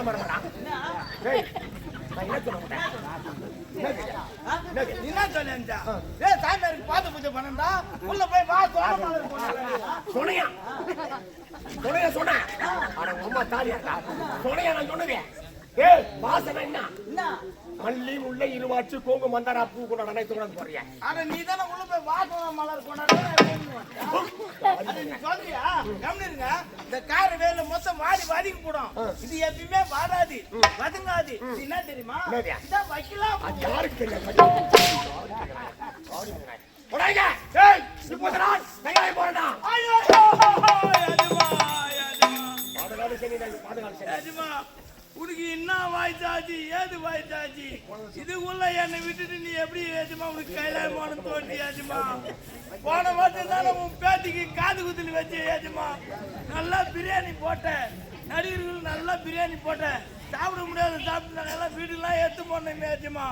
பண்ணடா டேய் நான் என்ன சொல்ல மாட்டேன் என்ன சொல்லியா ஏய் சாமியாருக்கு பாத பூஜை பண்ணடா உள்ள போய் வா சொன்னையா சொன்ன அட அம்மா தாலியாடா சொன்னையா நான் சொன்னதே ஏய் வாசனை என்ன மல்லி முல்லை இருவாச்சு கோங்கு மந்தாரா பூ கூட நினைத்து கொண்டு போறியா அட நீ தான உள்ள போய் வாசனை மலர் கொண்டாட நீ சொல்றியா கம்னிருங்க இந்த கார வேல மொத்தம் வாடி வாடிக்கு போடும் இது எப்பவுமே வாடாது வதங்காது இது என்ன தெரியுமா இத வைக்கலாம் அது யாருக்கு தெரியும் போடாங்க ஏய் இப்போதா கையாய் போறடா ஐயோ யஜமா உனக்கு என்ன வாய்ச்சாச்சு ஏது வாய்ச்சாச்சு இதுக்குள்ள என்னை விட்டுட்டு நீ எப்படி ஏஜமா உனக்கு கையில போன தோண்டி ஏஜமா போன வாட்டம் தானே உன் பேத்திக்கு காது குத்துல வச்சு ஏஜமா நல்லா பிரியாணி போட்டேன் நடிகர்கள் நல்லா பிரியாணி போட்டேன் சாப்பிட முடியாத சாப்பிட்டு எல்லாம் வீட்டுலாம் எடுத்து போனேன் ஏஜமா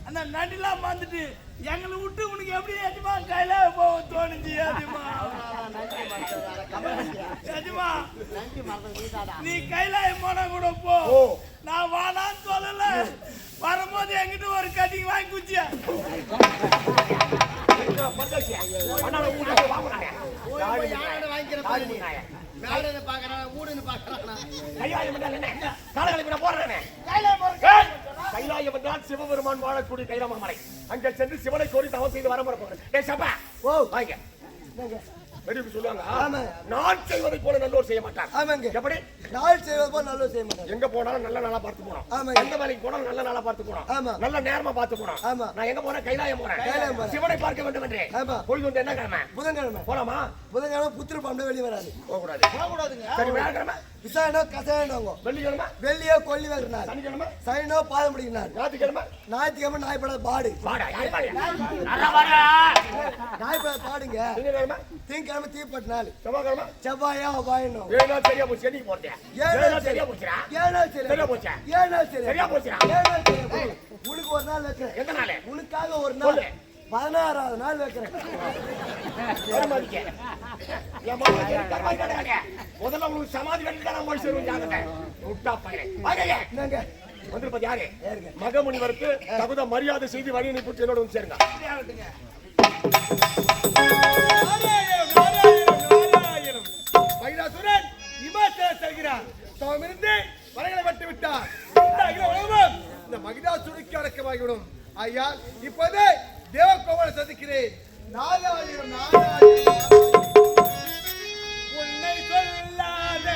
அந்த நண்டிலாம் வந்துட்டு எங்களை விட்டு உனக்கு எப்படி ஏஜமா கையில போக தோணுச்சு ஏஜமா ஏஜமா நீ கைலாயம் போனா கூட போ நான் வானான்னு சொல்லல வரும்போது என்கிட்ட ஒரு கட்டிங் வாங்கி குச்சியா சிவபெருமான் வாழக்கூடிய கைலாமலை அங்க சென்று சிவனை கோரி தவம் செய்து வர போறேன் சொல்லுவாங்க நான் செய்வதை போல நல்லோர் செய்ய மாட்டாங்க எப்படி நான் செய்வது போல நல்லோர் செய்ய மாட்டாங்க எங்க போனாலும் நல்ல நாளா பார்த்து போனோம் எந்த வேலைக்கு போனாலும் நல்ல நாளா பார்த்து போனோம் நல்ல நேரமா பார்த்து போனோம் நான் எங்க போறேன் கைலாயம் போறேன் சிவனை பார்க்க வேண்டும் என்றே போய் வந்து என்ன கிழமை புதன்கிழமை போலாமா புதன்கிழமை புத்திர பாம்பு வெளியே வராது போகக்கூடாதுங்க சரி வியாழக்கிழமை விசாரணோ கசாயனோங்க வெள்ளிக்கிழமை வெள்ளியோ கொல்லி வைக்கிறார் சனிக்கிழமை சனினோ பாதம் பிடிக்கிறார் ஞாயிற்றுக்கிழமை நாய்ப்படாத பாடு நாய்ப்படாத பாடுங்க திங்கக்கிழமை தீப்பட்ட நாள் செவ்வாயா வாயணும் 7 நாள் சரியா போச்சு செடிக்கு போறேன் 7 நாள் சரியா போச்சுடா 7 நாள் சரியா போச்சு 7 நாள் சரியா போச்சுடா 7 நாள் சரியா உனக்கு ஒரு நாள் வைக்கிறேன் எந்த நாள் உனக்காக ஒரு நாள் 16வது நாள் வைக்கிறேன் முதல்ல உங்களுக்கு சமாதி கட்டிட்டு நான் போய் சேருவேன் முட்டா பையன் வந்திருப்பது யாரு மகமுனிவருக்கு தகுந்த மரியாதை செய்து வழி அனுப்பி என்னோட வந்து சேருங்க மகிழாசுரன் இமாச்சல செல்கிறார் தவமிருந்து வரைகளை விட்டு விட்டார் இந்த மகிழாசுரனுக்கு அடக்கமாகிவிடும் ஐயா இப்போது தேவகோவலை சந்திக்கிறேன் நாகாயிரம் உன்னை சொல்லாத